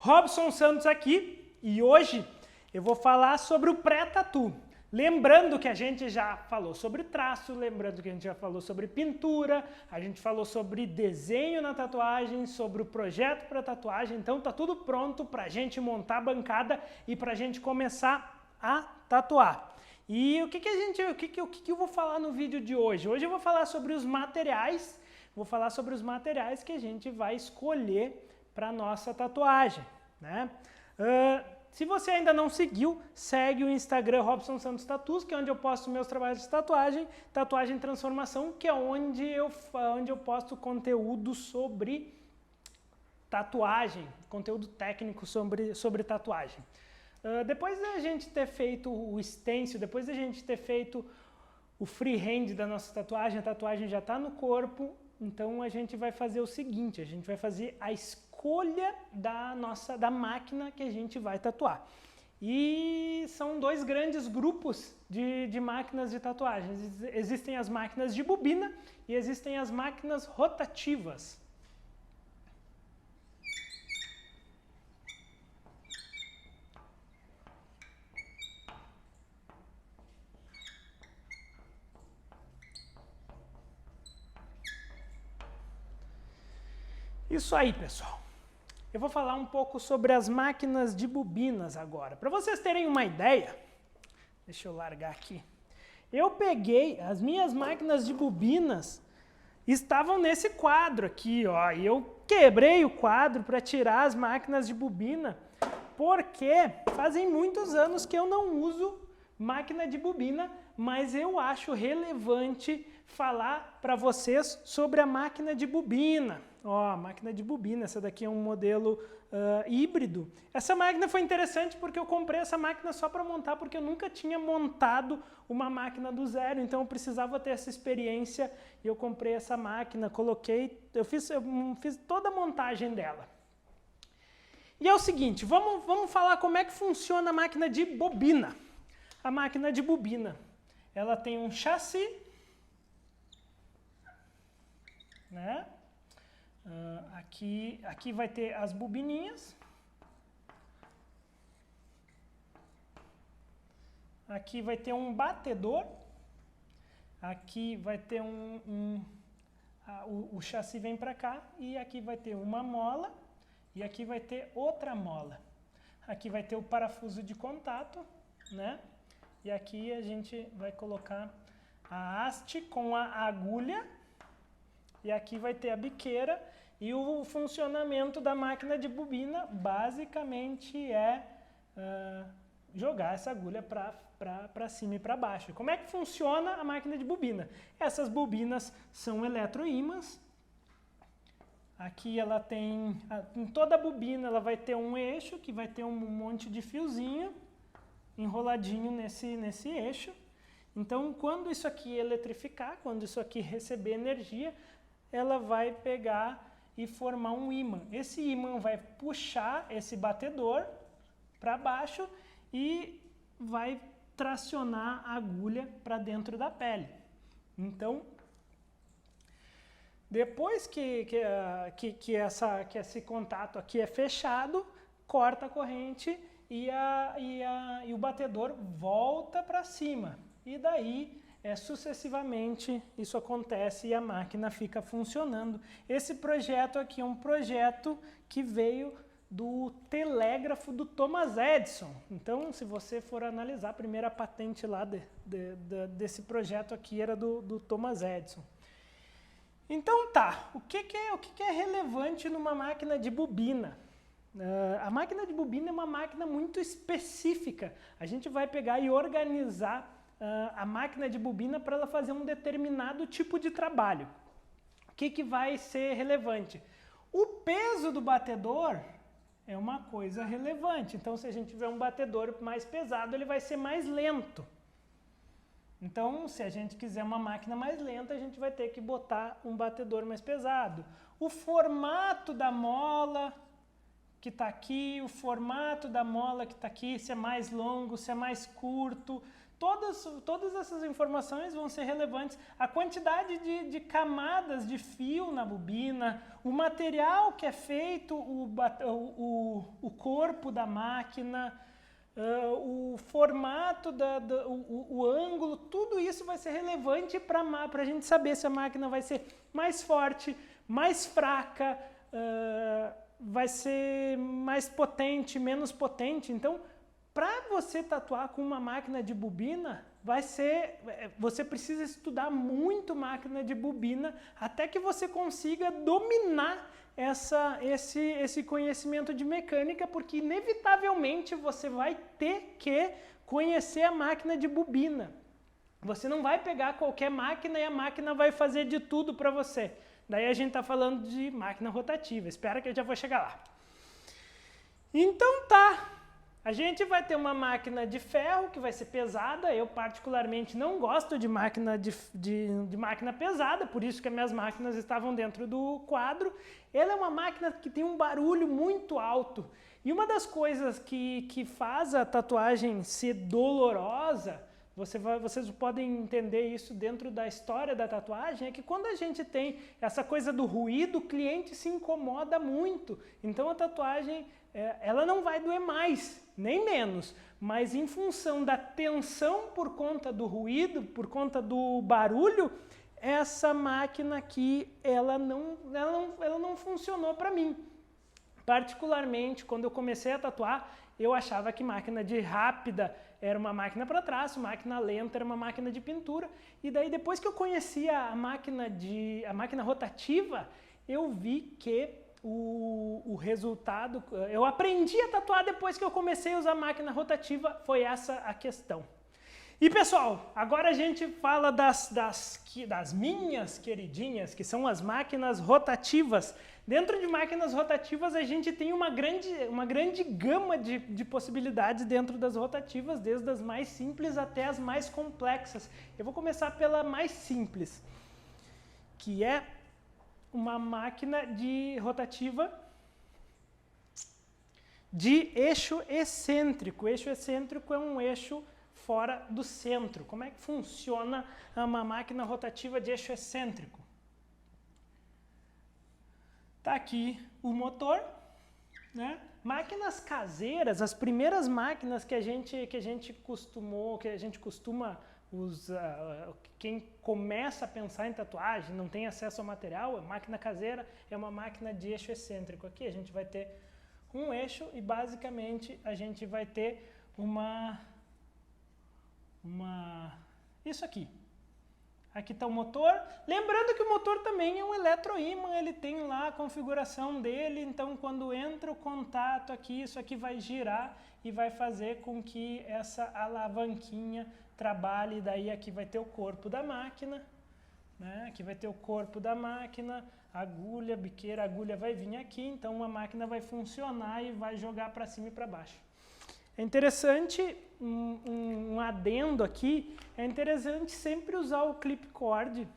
Robson Santos aqui e hoje eu vou falar sobre o pré-tatu. Lembrando que a gente já falou sobre traço, lembrando que a gente já falou sobre pintura, a gente falou sobre desenho na tatuagem, sobre o projeto para tatuagem, então tá tudo pronto para a gente montar a bancada e para a gente começar a tatuar. E o que eu vou falar no vídeo de hoje? Hoje eu vou falar sobre os materiais, que a gente vai escolher para nossa tatuagem, né? Se você ainda não seguiu, segue o Instagram Robson Santos Tatus, que é onde eu posto meus trabalhos de tatuagem transformação, que é onde eu posto conteúdo sobre tatuagem, conteúdo técnico sobre tatuagem. Depois da gente ter feito o stencil, depois da gente ter feito o freehand da nossa tatuagem, a tatuagem já está no corpo, então a gente vai fazer o seguinte, a gente vai fazer a escolha da máquina que a gente vai tatuar. E são dois grandes grupos de máquinas de tatuagem. Existem as máquinas de bobina e existem as máquinas rotativas. Isso aí, pessoal. Eu vou falar um pouco sobre as máquinas de bobinas agora. Para vocês terem uma ideia, deixa eu largar aqui. Eu peguei, as minhas máquinas de bobinas estavam nesse quadro aqui, ó. E eu quebrei o quadro para tirar as máquinas de bobina, porque fazem muitos anos que eu não uso máquina de bobina, mas eu acho relevante falar para vocês sobre a máquina de bobina. Ó, máquina de bobina, essa daqui é um modelo híbrido. Essa máquina foi interessante porque eu comprei essa máquina só para montar, porque eu nunca tinha montado uma máquina do zero, então eu precisava ter essa experiência e eu comprei essa máquina, eu fiz toda a montagem dela. E é o seguinte, vamos falar como é que funciona a máquina de bobina. A máquina de bobina, ela tem um chassi, né? Aqui vai ter as bobininhas. Aqui vai ter um batedor. Aqui vai ter o chassi vem para cá e aqui vai ter uma mola e aqui vai ter outra mola. Aqui vai ter o parafuso de contato, né? E aqui a gente vai colocar a haste com a agulha. E aqui vai ter a biqueira e o funcionamento da máquina de bobina basicamente é jogar essa agulha para cima e para baixo. Como é que funciona a máquina de bobina? Essas bobinas são eletroímãs. Aqui ela tem, em toda a bobina ela vai ter um eixo que vai ter um monte de fiozinho enroladinho nesse eixo. Então quando isso aqui eletrificar, quando isso aqui receber energia, ela vai pegar e formar um ímã. Esse ímã vai puxar esse batedor para baixo e vai tracionar a agulha para dentro da pele. Então, depois que esse contato aqui é fechado, corta a corrente e o batedor volta para cima. E daí sucessivamente isso acontece e a máquina fica funcionando. Esse projeto aqui é um projeto que veio do telégrafo do Thomas Edison. Então, se você for analisar, a primeira patente lá desse projeto aqui era do Thomas Edison. Então tá, o que é relevante numa máquina de bobina? A máquina de bobina é uma máquina muito específica. A gente vai pegar e organizar a máquina de bobina para ela fazer um determinado tipo de trabalho. O que vai ser relevante? O peso do batedor é uma coisa relevante. Então, se a gente tiver um batedor mais pesado, ele vai ser mais lento. Então, se a gente quiser uma máquina mais lenta, a gente vai ter que botar um batedor mais pesado. O formato da mola que está aqui, o formato da mola que está aqui, se é mais longo, se é mais curto, Todas essas informações vão ser relevantes. A quantidade de camadas de fio na bobina, o material que é feito, o corpo da máquina, o formato, o ângulo, tudo isso vai ser relevante para a gente saber se a máquina vai ser mais forte, mais fraca, vai ser mais potente, menos potente. Então, para você tatuar com uma máquina de bobina, você precisa estudar muito máquina de bobina até que você consiga dominar esse conhecimento de mecânica, porque inevitavelmente você vai ter que conhecer a máquina de bobina. Você não vai pegar qualquer máquina e a máquina vai fazer de tudo para você. Daí a gente está falando de máquina rotativa. Espera que eu já vou chegar lá. Então tá. A gente vai ter uma máquina de ferro que vai ser pesada. Eu particularmente não gosto de máquina de máquina pesada, por isso que as minhas máquinas estavam dentro do quadro. Ela é uma máquina que tem um barulho muito alto. E uma das coisas que faz a tatuagem ser dolorosa, vocês podem entender isso dentro da história da tatuagem, é que quando a gente tem essa coisa do ruído, o cliente se incomoda muito. Então a tatuagem ela não vai doer mais, nem menos, mas em função da tensão por conta do ruído, por conta do barulho, essa máquina aqui, ela não funcionou para mim. Particularmente, quando eu comecei a tatuar, eu achava que máquina de rápida era uma máquina para traço, máquina lenta era uma máquina de pintura, e daí depois que eu conheci a máquina rotativa, eu vi que o resultado, eu aprendi a tatuar depois que eu comecei a usar máquina rotativa, foi essa a questão. E pessoal, agora a gente fala das minhas queridinhas, que são as máquinas rotativas. Dentro de máquinas rotativas a gente tem uma grande gama de possibilidades dentro das rotativas, desde as mais simples até as mais complexas. Eu vou começar pela mais simples, que é uma máquina rotativa de eixo excêntrico. O eixo excêntrico é um eixo fora do centro. Como é que funciona uma máquina rotativa de eixo excêntrico? Tá aqui o motor, né? Máquinas caseiras, as primeiras máquinas que a gente costuma usar, quem começa a pensar em tatuagem, não tem acesso ao material, a máquina caseira é uma máquina de eixo excêntrico. Aqui a gente vai ter um eixo e basicamente a gente vai ter isso aqui. Aqui está o motor. Lembrando que o motor também é um eletroímã, ele tem lá a configuração dele, então quando entra o contato aqui, isso aqui vai girar e vai fazer com que essa alavanquinha trabalhe. Daí aqui vai ter o corpo da máquina, né? Aqui vai ter o corpo da máquina, agulha, biqueira, a agulha vai vir aqui, então a máquina vai funcionar e vai jogar para cima e para baixo. É interessante, um adendo aqui, é interessante sempre usar o clip cord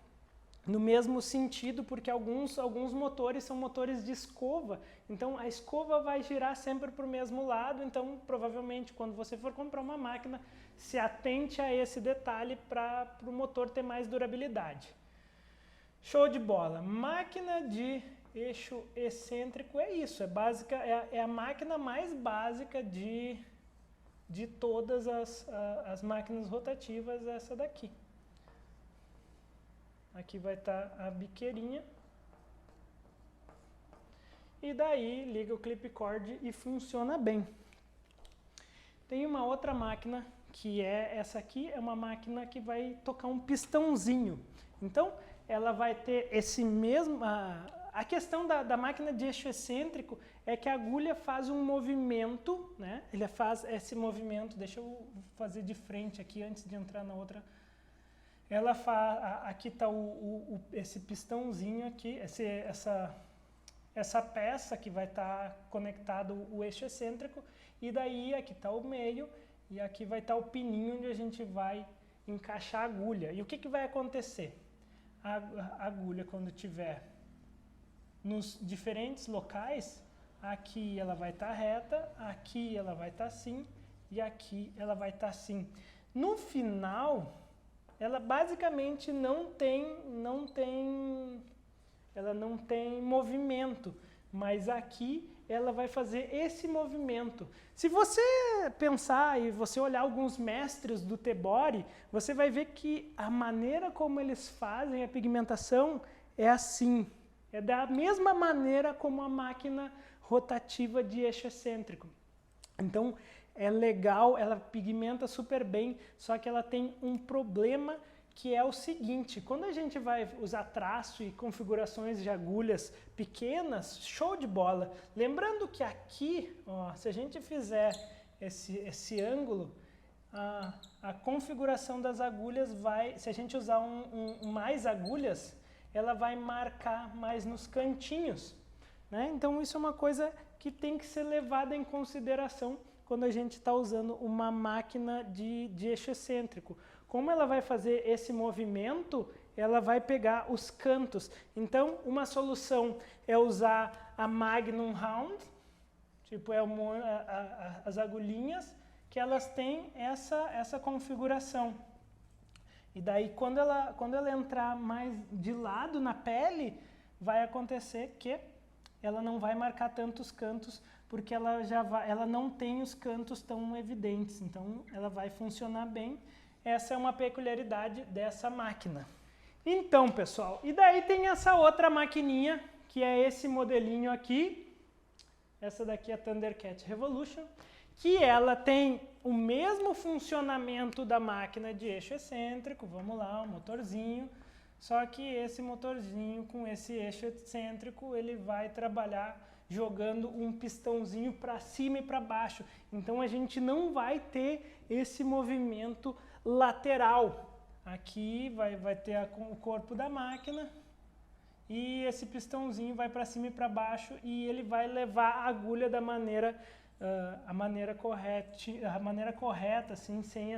no mesmo sentido, porque alguns motores são motores de escova, então a escova vai girar sempre para o mesmo lado, então provavelmente quando você for comprar uma máquina, se atente a esse detalhe para o motor ter mais durabilidade. Show de bola! Máquina de eixo excêntrico é isso, é a máquina mais básica de todas as máquinas rotativas, essa daqui. Aqui vai estar a biqueirinha. E daí liga o clip cord e funciona bem. Tem uma outra máquina que é essa aqui, é uma máquina que vai tocar um pistãozinho. Então, ela vai ter esse mesmo... A questão da máquina de eixo excêntrico é que a agulha faz um movimento, né? Ele faz esse movimento, deixa eu fazer de frente aqui antes de entrar na outra. Ela faz, aqui está esse pistãozinho aqui, essa peça que vai estar conectado o eixo excêntrico, e daí aqui está o meio, e aqui vai estar o pininho onde a gente vai encaixar a agulha. E o que vai acontecer? A agulha, quando tiver nos diferentes locais, aqui ela vai estar reta, aqui ela vai estar assim e aqui ela vai estar assim. No final, ela basicamente ela não tem movimento, mas aqui ela vai fazer esse movimento. Se você pensar e você olhar alguns mestres do Tebori, você vai ver que a maneira como eles fazem a pigmentação é assim. É da mesma maneira como a máquina rotativa de eixo excêntrico. Então, é legal, ela pigmenta super bem, só que ela tem um problema que é o seguinte: quando a gente vai usar traço e configurações de agulhas pequenas, show de bola. Lembrando que aqui, ó, se a gente fizer esse ângulo, a configuração das agulhas vai, se a gente usar mais agulhas, ela vai marcar mais nos cantinhos, né? Então isso é uma coisa que tem que ser levada em consideração quando a gente está usando uma máquina de eixo excêntrico. Como ela vai fazer esse movimento, ela vai pegar os cantos. Então, uma solução é usar a Magnum Round, tipo as agulhinhas, que elas têm essa configuração. E daí, quando ela entrar mais de lado na pele, vai acontecer que ela não vai marcar tantos cantos, porque ela não tem os cantos tão evidentes. Então, ela vai funcionar bem. Essa é uma peculiaridade dessa máquina. Então, pessoal, e daí tem essa outra maquininha, que é esse modelinho aqui. Essa daqui é a Thundercat Revolution, que ela tem o mesmo funcionamento da máquina de eixo excêntrico. Vamos lá, o motorzinho. Só que esse motorzinho com esse eixo excêntrico, ele vai trabalhar jogando um pistãozinho para cima e para baixo. Então a gente não vai ter esse movimento lateral. Aqui vai ter o corpo da máquina e esse pistãozinho vai para cima e para baixo e ele vai levar a agulha da maneira correta, assim, sem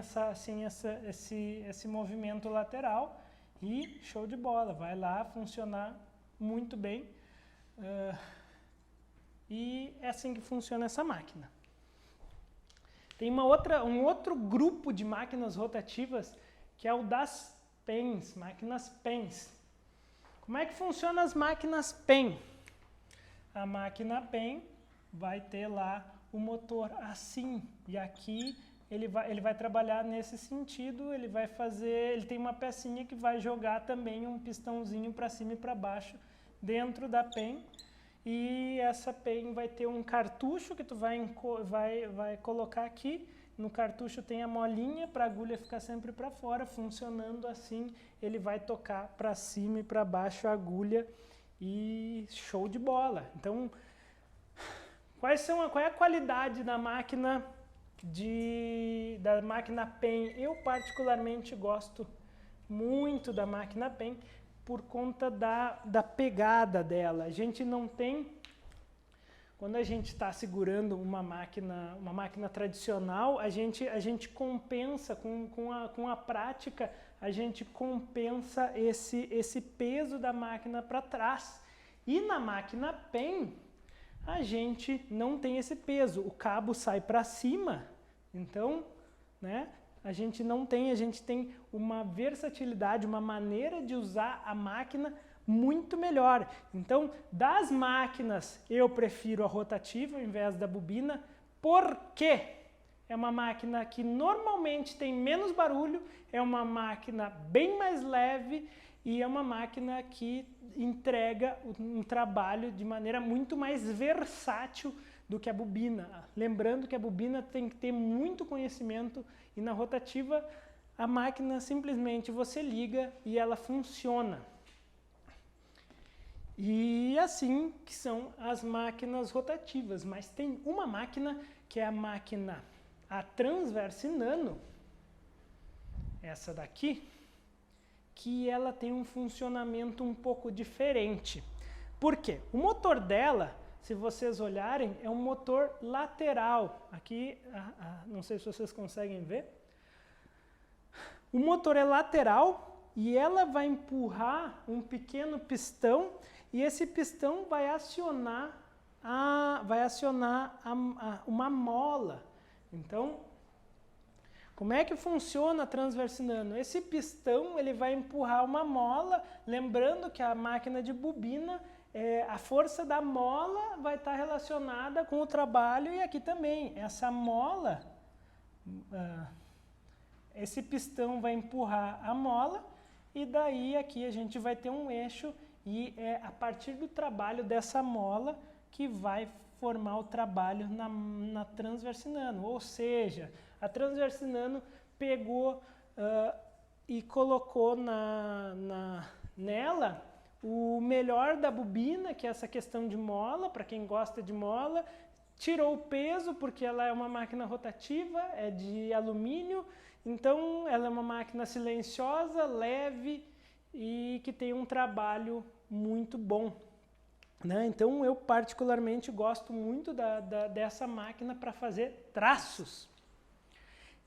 esse movimento lateral. E show de bola, vai lá funcionar muito bem. E é assim que funciona essa máquina. Tem um outro grupo de máquinas rotativas que é o das PENs, máquinas PENs. Como é que funcionam as máquinas PEN? A máquina PEN vai ter lá o motor assim, e aqui ele vai trabalhar nesse sentido, ele tem uma pecinha que vai jogar também um pistãozinho para cima e para baixo dentro da PEN. E essa PEN vai ter um cartucho que tu vai colocar aqui. No cartucho tem a molinha para a agulha ficar sempre para fora, funcionando assim. Ele vai tocar para cima e para baixo a agulha e show de bola. Então, qual é a qualidade da máquina PEN? Eu particularmente gosto muito da máquina PEN por conta da pegada dela. A gente não tem, quando a gente está segurando uma máquina tradicional, a gente compensa com a prática, a gente compensa esse peso da máquina para trás. E na máquina PEN, a gente não tem esse peso, o cabo sai para cima, então, né? A gente tem uma versatilidade, uma maneira de usar a máquina muito melhor. Então, das máquinas, eu prefiro a rotativa ao invés da bobina, porque é uma máquina que normalmente tem menos barulho, é uma máquina bem mais leve e é uma máquina que entrega um trabalho de maneira muito mais versátil do que a bobina. Lembrando que a bobina tem que ter muito conhecimento e na rotativa a máquina simplesmente você liga e ela funciona. E assim que são as máquinas rotativas, mas tem uma máquina que é a Transverse Nano, essa daqui, que ela tem um funcionamento um pouco diferente. Por quê? O motor dela, se vocês olharem, é um motor lateral. Aqui, não sei se vocês conseguem ver. O motor é lateral e ela vai empurrar um pequeno pistão e esse pistão vai acionar uma mola. Então, Como é que funciona a transversinano? Esse pistão ele vai empurrar uma mola, lembrando que a máquina de bobina, a força da mola vai estar relacionada com o trabalho, e aqui também, essa mola, esse pistão vai empurrar a mola, e daí aqui a gente vai ter um eixo, e é a partir do trabalho dessa mola que vai formar o trabalho na transversinano, ou seja, a transversinano pegou e colocou nela o melhor da bobina, que é essa questão de mola, para quem gosta de mola, tirou o peso, porque ela é uma máquina rotativa, é de alumínio, então ela é uma máquina silenciosa, leve e que tem um trabalho muito bom. Né? Então eu particularmente gosto muito dessa máquina para fazer traços.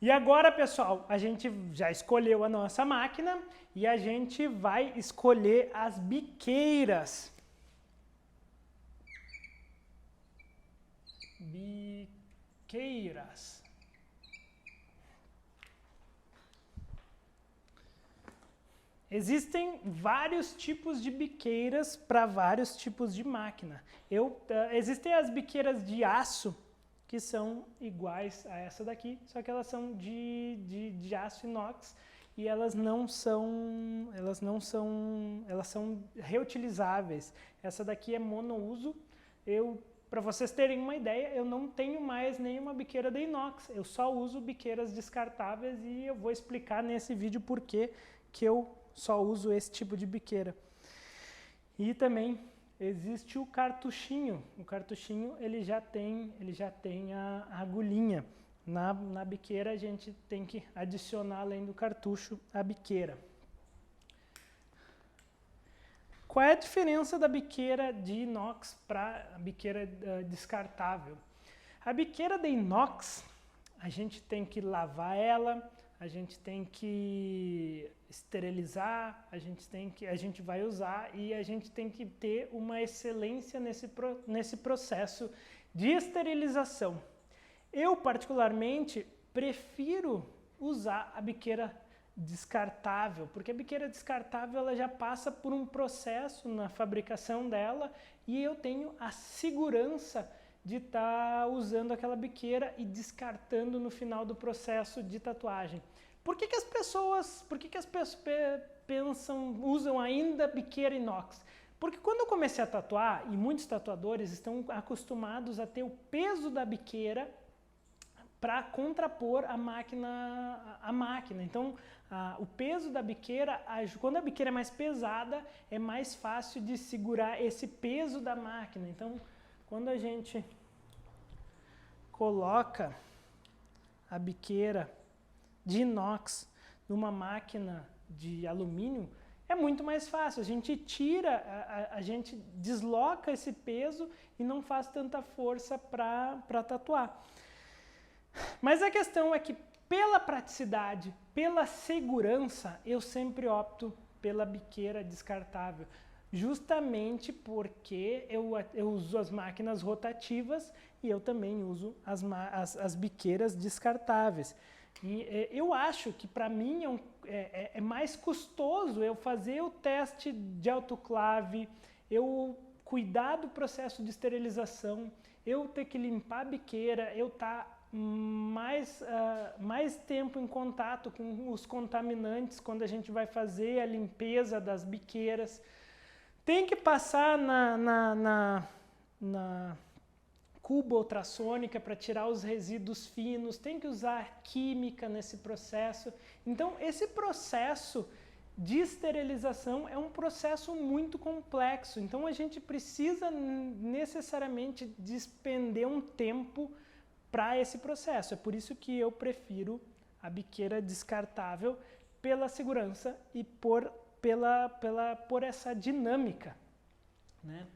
E agora, pessoal, a gente já escolheu a nossa máquina e a gente vai escolher as biqueiras. Biqueiras. Existem vários tipos de biqueiras para vários tipos de máquina. Existem as biqueiras de aço, que são iguais a essa daqui, só que elas são de aço inox e elas são reutilizáveis. Essa daqui é monouso. Para vocês terem uma ideia, eu não tenho mais nenhuma biqueira de inox, eu só uso biqueiras descartáveis e eu vou explicar nesse vídeo por que eu só uso esse tipo de biqueira. E também existe o cartuchinho. O cartuchinho ele já tem a agulhinha. Na biqueira a gente tem que adicionar, além do cartucho, a biqueira. Qual é a diferença da biqueira de inox para a biqueira descartável? A biqueira de inox, a gente tem que lavar ela, a gente tem que esterilizar, a gente vai usar e a gente tem que ter uma excelência nesse processo de esterilização. Eu, particularmente, prefiro usar a biqueira descartável, porque a biqueira descartável ela já passa por um processo na fabricação dela e eu tenho a segurança de estar usando aquela biqueira e descartando no final do processo de tatuagem. Por que as pessoas usam ainda biqueira inox? Porque quando eu comecei a tatuar, e muitos tatuadores estão acostumados a ter o peso da biqueira para contrapor a máquina. Então, o peso da biqueira, quando a biqueira é mais pesada, é mais fácil de segurar esse peso da máquina. Então, quando a gente coloca a biqueira de inox numa máquina de alumínio, é muito mais fácil. A gente a gente desloca esse peso e não faz tanta força para tatuar. Mas a questão é que pela praticidade, pela segurança, eu sempre opto pela biqueira descartável. Justamente porque eu uso as máquinas rotativas e eu também uso as biqueiras descartáveis. E eu acho que para mim é mais custoso eu fazer o teste de autoclave, eu cuidar do processo de esterilização, eu ter que limpar a biqueira, eu estar mais tempo em contato com os contaminantes quando a gente vai fazer a limpeza das biqueiras. Tem que passar na cuba ultrassônica para tirar os resíduos finos, tem que usar química nesse processo. Então, esse processo de esterilização é um processo muito complexo. Então, a gente precisa necessariamente despender um tempo para esse processo. É por isso que eu prefiro a biqueira descartável pela segurança e por essa dinâmica, né?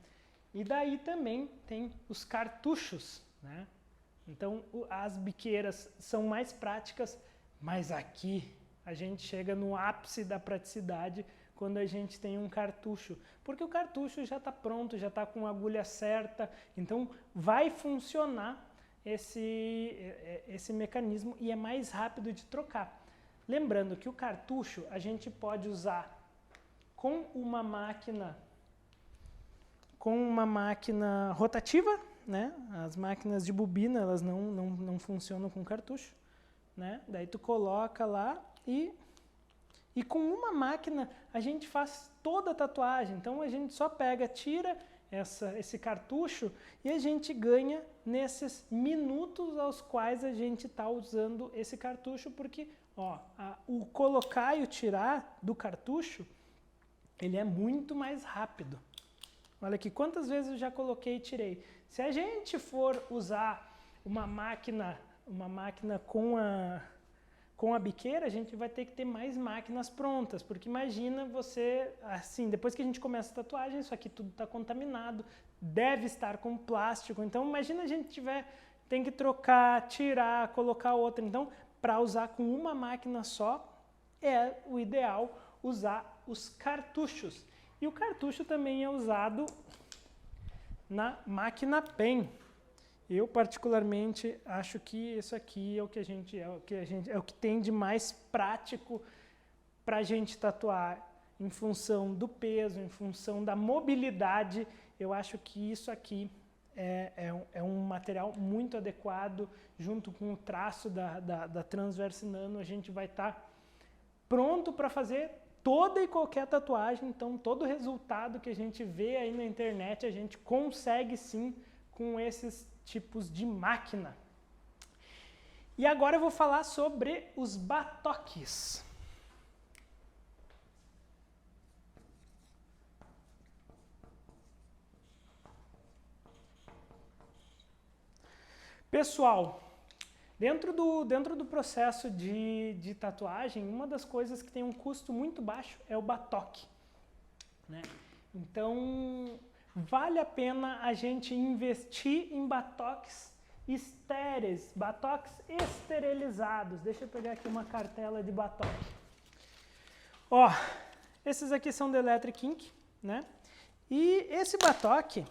E daí também tem os cartuchos, né? Então as biqueiras são mais práticas, mas aqui a gente chega no ápice da praticidade quando a gente tem um cartucho, porque o cartucho já está pronto, já está com a agulha certa, então vai funcionar esse mecanismo e é mais rápido de trocar. Lembrando que o cartucho a gente pode usar com uma máquina rotativa, né? As máquinas de bobina, elas não funcionam com cartucho, né? Daí tu coloca lá e com uma máquina a gente faz toda a tatuagem. Então a gente só pega, tira esse cartucho e a gente ganha nesses minutos aos quais a gente está usando esse cartucho, porque ó, o colocar e o tirar do cartucho, ele é muito mais rápido. Olha aqui, quantas vezes eu já coloquei e tirei. Se a gente for usar uma máquina com a biqueira, a gente vai ter que ter mais máquinas prontas, porque imagina você, assim, depois que a gente começa a tatuagem, isso aqui tudo está contaminado, deve estar com plástico, então imagina a gente tem que trocar, tirar, colocar outra. Então, para usar com uma máquina só, é o ideal usar os cartuchos. E o cartucho também é usado na máquina pen. Eu particularmente acho que isso aqui é o que tem de mais prático para a gente tatuar, em função do peso, em função da mobilidade. Eu acho que isso aqui é um material muito adequado, junto com o traço da Transverse Nano, a gente vai estar pronto para fazer toda e qualquer tatuagem. Então todo resultado que a gente vê aí na internet, a gente consegue sim com esses tipos de máquina. E agora eu vou falar sobre os batoques. Pessoal, dentro do processo de tatuagem, uma das coisas que tem um custo muito baixo é o batoque, né? Então, vale a pena a gente investir em batoques estéreis, batoques esterilizados. Deixa eu pegar aqui uma cartela de batoque. Ó, esses aqui são da Electric Ink, né? E esse batoque,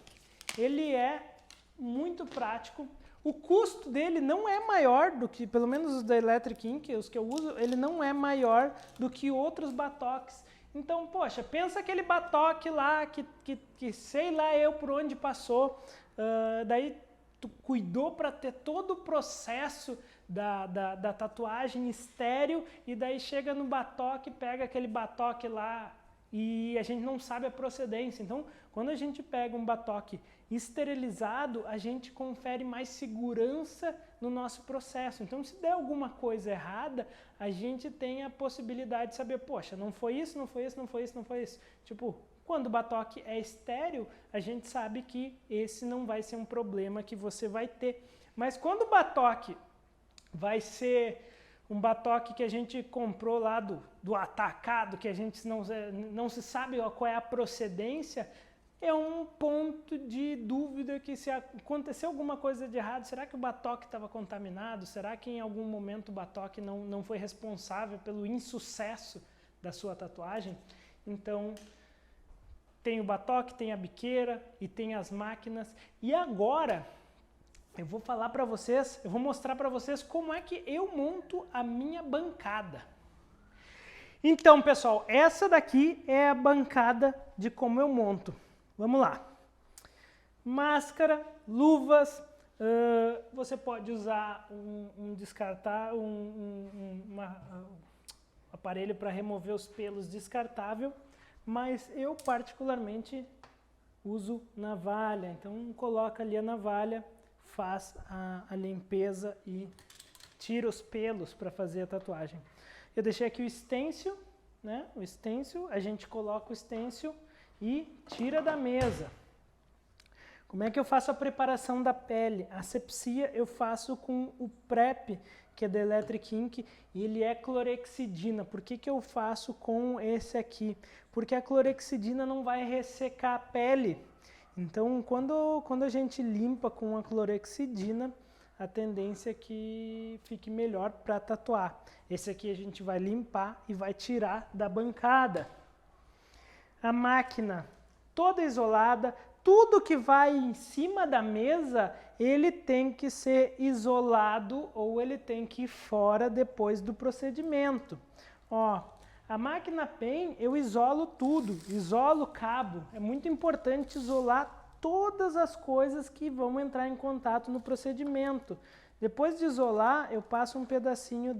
ele é muito prático. O custo dele não é maior do que, pelo menos os da Electric Ink, os que eu uso, ele não é maior do que outros batoques. Então, poxa, pensa aquele batoque lá que sei lá eu por onde passou, daí tu cuidou para ter todo o processo da tatuagem estéril, e daí chega no batoque, pega aquele batoque lá e a gente não sabe a procedência. Então, quando a gente pega um batoque esterilizado, a gente confere mais segurança no nosso processo. Então, se der alguma coisa errada, a gente tem a possibilidade de saber, poxa, não foi isso, não foi isso, não foi isso, não foi isso. Tipo, quando o batoque é estéril, a gente sabe que esse não vai ser um problema que você vai ter. Mas quando o batoque vai ser um batoque que a gente comprou lá do atacado, que a gente não se sabe qual é a procedência, é um ponto de dúvida que se acontecer alguma coisa de errado, será que o batoque estava contaminado? Será que em algum momento o batoque não foi responsável pelo insucesso da sua tatuagem? Então, tem o batoque, tem a biqueira e tem as máquinas. E agora, eu vou falar para vocês, eu vou mostrar para vocês como é que eu monto a minha bancada. Então, pessoal, essa daqui é a bancada de como eu monto. Vamos lá. Máscara, luvas, você pode usar um aparelho para remover os pelos descartável, mas eu particularmente uso navalha. Então coloca ali a navalha, faz a limpeza e tira os pelos para fazer a tatuagem. Eu deixei aqui o stencil, né? O stencil, a gente coloca o stencil e tira da mesa. Como é que eu faço a preparação da pele? A asepsia eu faço com o PrEP, que é da Electric Ink, e ele é clorexidina. Por que eu faço com esse aqui? Porque a clorexidina não vai ressecar a pele. Então, quando a gente limpa com a clorexidina, a tendência é que fique melhor para tatuar. Esse aqui a gente vai limpar e vai tirar da bancada. A máquina toda isolada, tudo que vai em cima da mesa, ele tem que ser isolado ou ele tem que ir fora depois do procedimento. Ó, a máquina PEN, eu isolo tudo, isolo o cabo. É muito importante isolar todas as coisas que vão entrar em contato no procedimento. Depois de isolar, eu passo um pedacinho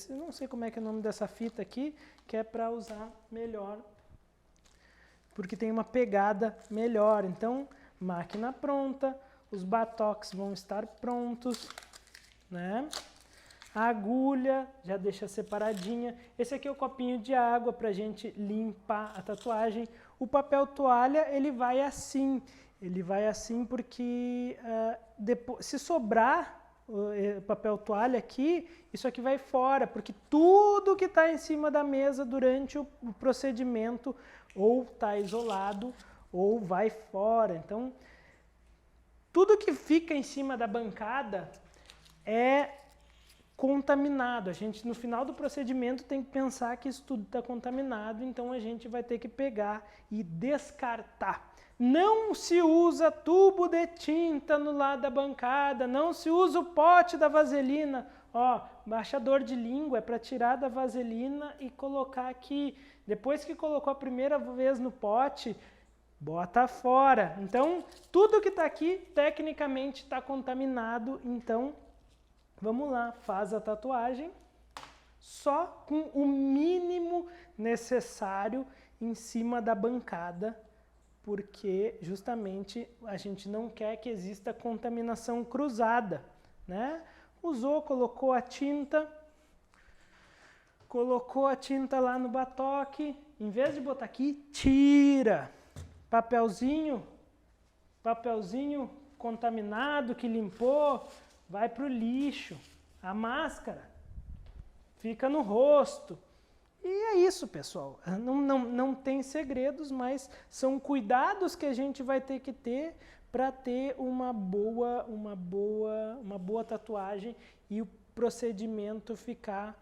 não sei como é que é o nome dessa fita aqui, que é para usar melhor, porque tem uma pegada melhor. Então, máquina pronta, os batoques vão estar prontos, né? A agulha já deixa separadinha. Esse aqui é o copinho de água para a gente limpar a tatuagem. O papel toalha, ele vai assim porque depois, se sobrar papel toalha aqui, isso aqui vai fora, porque tudo que está em cima da mesa durante o procedimento ou está isolado ou vai fora. Então, tudo que fica em cima da bancada é contaminado. A gente, no final do procedimento, tem que pensar que isso tudo está contaminado, então a gente vai ter que pegar e descartar. Não se usa tubo de tinta no lado da bancada, não se usa o pote da vaselina. Ó, baixador de língua é para tirar da vaselina e colocar aqui. Depois que colocou a primeira vez no pote, bota fora. Então, tudo que está aqui, tecnicamente, está contaminado. Então, vamos lá, faz a tatuagem só com o mínimo necessário em cima da bancada, porque justamente a gente não quer que exista contaminação cruzada, né? Usou, colocou a tinta lá no batoque, em vez de botar aqui, tira. Papelzinho contaminado que limpou, vai para o lixo. A máscara fica no rosto. E é isso, pessoal. Não tem segredos, mas são cuidados que a gente vai ter que ter para ter uma boa tatuagem e o procedimento ficar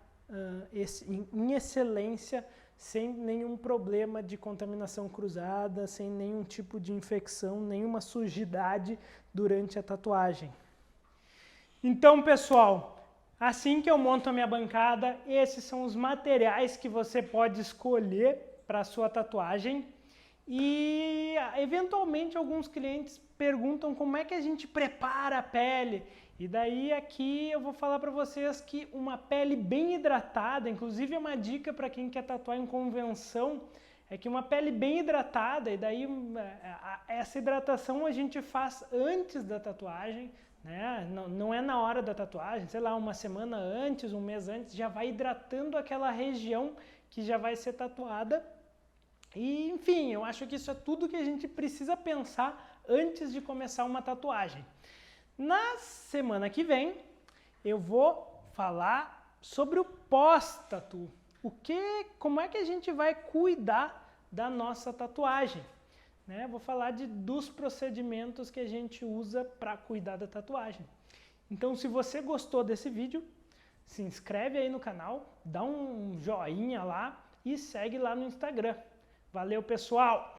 em excelência, sem nenhum problema de contaminação cruzada, sem nenhum tipo de infecção, nenhuma sujidade durante a tatuagem. Então, pessoal, assim que eu monto a minha bancada, esses são os materiais que você pode escolher para a sua tatuagem. E, eventualmente, alguns clientes perguntam como é que a gente prepara a pele. E daí aqui eu vou falar para vocês que uma pele bem hidratada, inclusive é uma dica para quem quer tatuar em convenção, é que uma pele bem hidratada, e daí essa hidratação a gente faz antes da tatuagem, né? Não é na hora da tatuagem, sei lá, uma semana antes, um mês antes, já vai hidratando aquela região que já vai ser tatuada. E, enfim, eu acho que isso é tudo que a gente precisa pensar antes de começar uma tatuagem. Na semana que vem, eu vou falar sobre o pós-tatu. Como é que a gente vai cuidar da nossa tatuagem? Né? Vou falar dos procedimentos que a gente usa para cuidar da tatuagem. Então, se você gostou desse vídeo, se inscreve aí no canal, dá um joinha lá e segue lá no Instagram. Valeu, pessoal!